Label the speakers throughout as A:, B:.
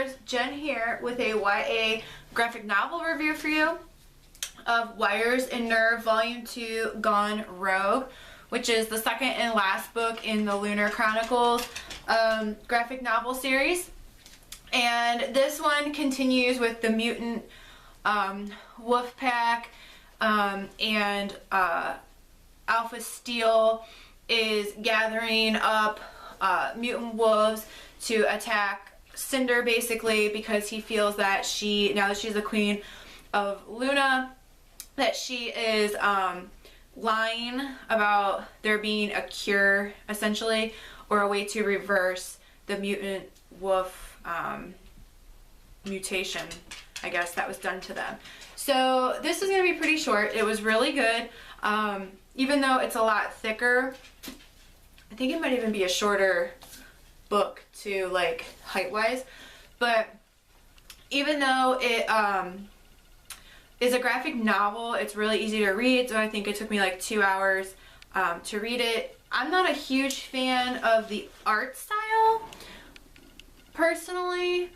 A: Wires, Jen here with a YA graphic novel review for you of Wires and Nerve Volume 2 Gone Rogue, which is the second and last book in the Lunar Chronicles graphic novel series. And this one continues with the mutant wolf pack, and Alpha Steel is gathering up mutant wolves to attack Cinder, basically because he feels that now that she's the queen of Luna, that she is lying about there being a cure, essentially, or a way to reverse the mutant wolf mutation, I guess, that was done to them. So this is going to be pretty short. It was really good. Even though it's a lot thicker, I think it might even be a shorter book too, like height-wise. But even though it is a graphic novel, it's really easy to read. So I think it took me like 2 hours to read it. I'm not a huge fan of the art style, personally.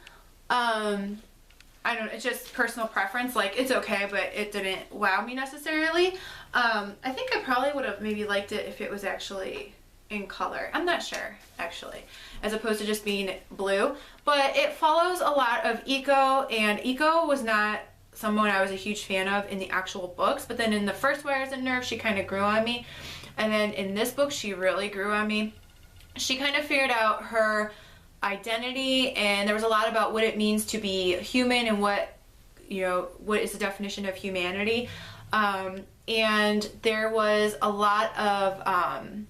A: I don't know, it's just personal preference. Like, it's okay, but it didn't wow me necessarily. I think I probably would have maybe liked it if it was actually in color. I'm not sure, actually, as opposed to just being blue. But it follows a lot of Eco, and Eco was not someone I was a huge fan of in the actual books, but then in the first Wires and Nerve, she kind of grew on me. And then in this book, she really grew on me. She kind of figured out her identity, and there was a lot about what it means to be human and what is the definition of humanity. And there was a lot of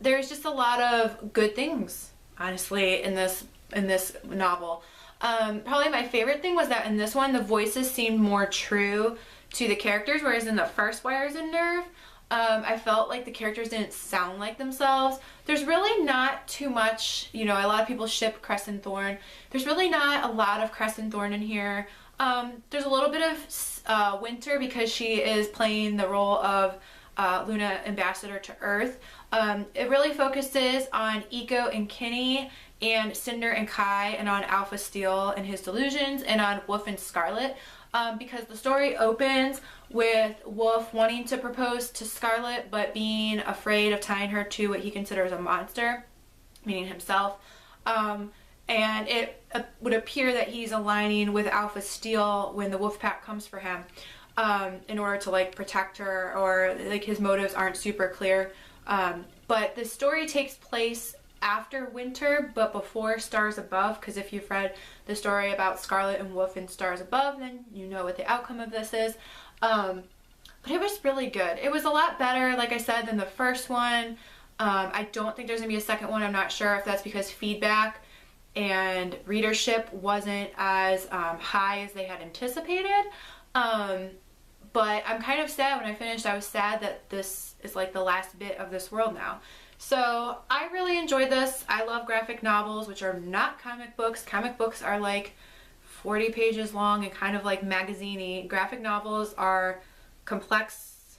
A: there's just a lot of good things, honestly, in this novel. Probably my favorite thing was that in this one the voices seemed more true to the characters, whereas in the first Wires and Nerve, I felt like the characters didn't sound like themselves. There's really not too much, a lot of people ship Cress and Thorn. There's really not a lot of Cress and Thorn in here. There's a little bit of Winter because she is playing the role of Luna, ambassador to Earth. It really focuses on Eco and Kinney, and Cinder and Kai, and on Alpha Steel and his delusions, and on Wolf and Scarlet. Because the story opens with Wolf wanting to propose to Scarlet, but being afraid of tying her to what he considers a monster, meaning himself. And it would appear that he's aligning with Alpha Steel when the wolf pack comes for him, in order to like protect her, or like his motives aren't super clear. But the story takes place after Winter, but before Stars Above, because if you've read the story about Scarlet and Wolf in Stars Above, then you know what the outcome of this is. But it was really good. It was a lot better, like I said, than the first one. I don't think there's gonna be a second one. I'm not sure if that's because feedback and readership wasn't as high as they had anticipated. But I'm kind of sad. When I finished, I was sad that this is like the last bit of this world now. So I really enjoyed this. I love graphic novels, which are not comic books. Comic books are like 40 pages long and kind of like magazine-y. Graphic novels are complex,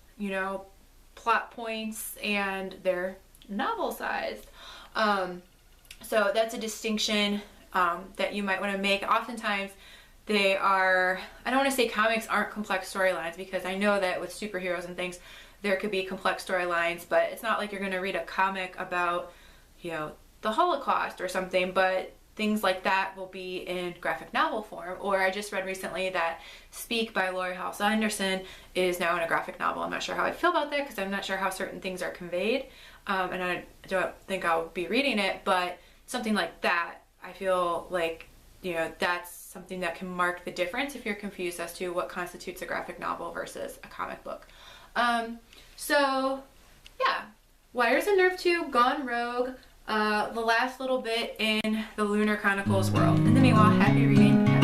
A: plot points, and they're novel-sized. So that's a distinction that you might want to make. Oftentimes they are, I don't want to say comics aren't complex storylines, because I know that with superheroes and things, there could be complex storylines, but it's not like you're going to read a comic about, the Holocaust or something, but things like that will be in graphic novel form. Or I just read recently that Speak by Laurie Halse Anderson is now in a graphic novel. I'm not sure how I feel about that, because I'm not sure how certain things are conveyed, and I don't think I'll be reading it, but something like that, I feel like, that's something that can mark the difference if you're confused as to what constitutes a graphic novel versus a comic book. So yeah, Wires and Nerve 2 Gone Rogue, the last little bit in the Lunar Chronicles world. In the meanwhile, happy reading.